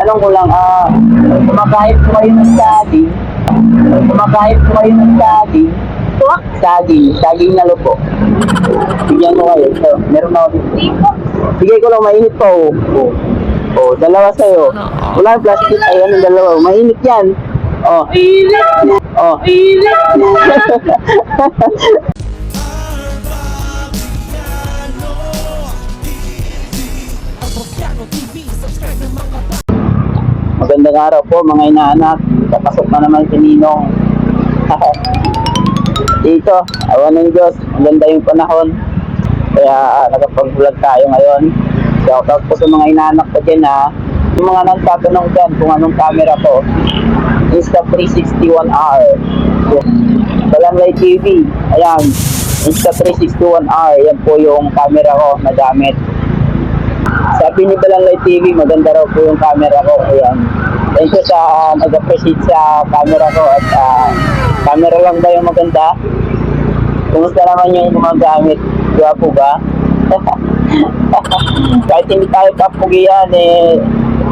Tanong ko lang, kumakahit ko kayo ng saging? Kumakahit ko kayo ng saging? Saging na lupo. Bigyan ko kayo. So, meron ako dito. Bigay ko lang, mainit pa oh. Oh, dalawa sa'yo. Wala yung plastic. Ayan yung dalawa. Mainit yan. Oh. Oh. Magandang araw po mga inaanak. Papasok na naman si Ninong. Dito, awan ng Diyos. Maganda yung panahon. Kaya nakapag-vlog tayo ngayon. Shoutout po sa mga inaanak ko dyan ha. Yung mga nagtatanong dyan kung anong camera ko. Insta360 1R. Balangay TV. Ayan. Insta360 1R. Yan po yung camera ko na gamit. Sabi ni Balangay TV, maganda raw po yung camera ko. Ayan. Thank you sa nag-appreciate sa camera ko. At camera lang ba yung maganda? Kumusta naman yung gumagamit? Gwapo ba? Kahit hindi tayo kapugian,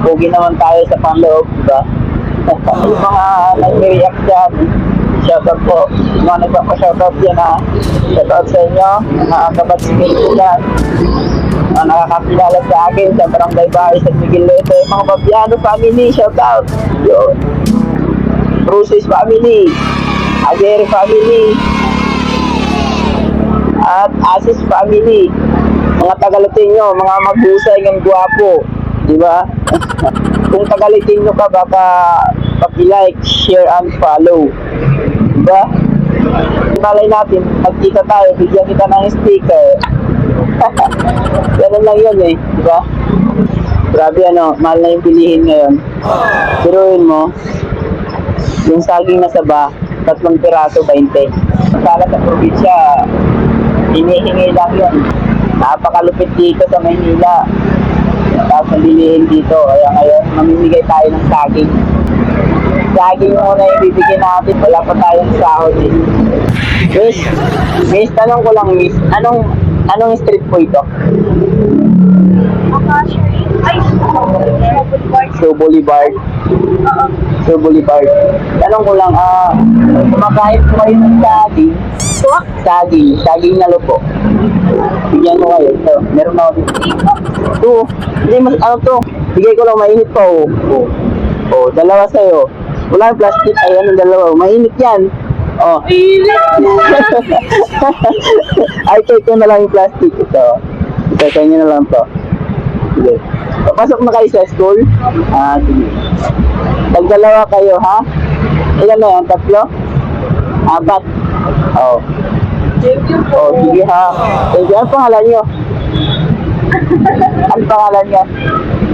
pugi naman tayo sa panloob, diba? Yung mga nag-react dyan, shoutout po. Yung mga nagpapa-shoutout dyan ha. Shoutout sa inyo, mga kabatsimil ko dyan. Mga nakakakilala sa akin sa Barangay Bahay sa Miguel Lete. Mga Fabiano family, shoutout. Yun. Bruces family. Aguirre family. At Asis family. Mga Tagalutinyo, mga maghusay ng gwapo. Diba? Kung Tagalutinyo ka, baka pag-like, share, and follow. Diba? Malay natin, magkita tayo, bigyan kita ng sticker. Ganun lang yun diba? Grabe mahal na yung bilihin ngayon. Piruin mo, yung saging na saba, 3 piraso, 20. Sala sa probinsya, hinihingi lang yun. Napakalupit dito sa Maynila. Tapos ang bilihin dito. Kaya ngayon, mamimigay tayo ng saging. Saging muna yung bibigyan natin. Wala pa tayong sahod Miss, tanong ko lang Miss, anong street po ito? Show Boulevard. Show Boulevard. Tanong ko lang, kumakahit ko kayo ng saging? Saging na lupo. Bigyan ko kayo. So, meron ako dito. Ito, hindi mas, bigay ko lang, mainit pa oh. Oh, dalawa sa'yo. Wala yung plastic. Ayan yung dalawa. Mainit yan. Oh. Ay, take ko na lang yung plastic. Ito. Ito nyo na lang to. Sige. Papasok na kayo sa school? Sige. Pag-dalawa kayo, ha? Ilan na yan? 3? 4? Oh. Oh, sige ha. Thank you. Ano pangalan nyo? Ano pangalan nyo?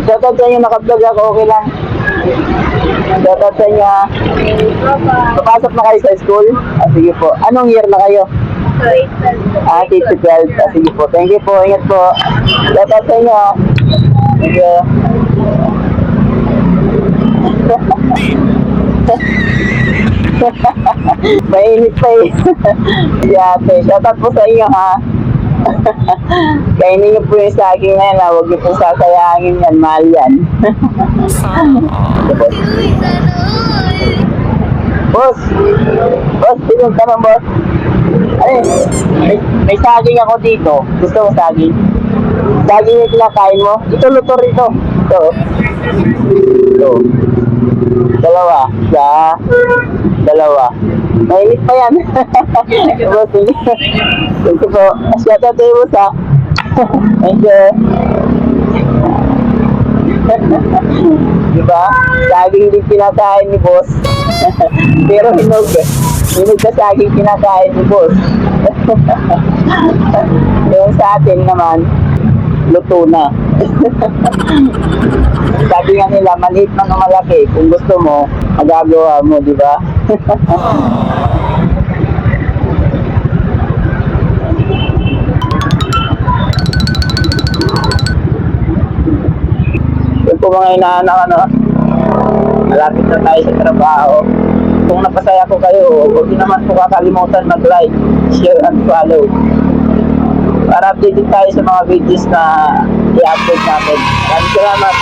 Shoutout sa inyo, naka-vlog ako, okay lang. Shoutout sa inyo ha. Papasok na kayo sa school? Sige po. Anong year na kayo? 12. Sige po. Thank you po. Ingat po. Shoutout sa inyo ha. Thank you. Mainit pa Yate, shoutout po sa inyo ha. Kainin niyo po yung saging ngayon ha. Huwag niyo po sasayangin yan. Mahal yan. Boss, tingin ka naman boss. Ay, may saging ako dito. Gusto mo saging? Saging yung kinakain mo? Ito luto rito. Ito. Dalawa. Mainit pa yan. Boss, thank you po. Shoutout tayo boss ha. Thank you. Diba? Saging din kinakain ni boss. Pero hinog na saging kinakain ni boss. Yung sa atin naman, luto na. Sabi nga nila, maliit man o malaki, kung gusto mo, magagawa mo, di ba? Yun po mga inaanak, malapit na tayo sa trabaho. Kung napasaya ko kayo, huwag niyo naman po kakalimutan mag-like, share, and follow. Para updated tayo sa mga videos na i-upload natin. Maraming salamat.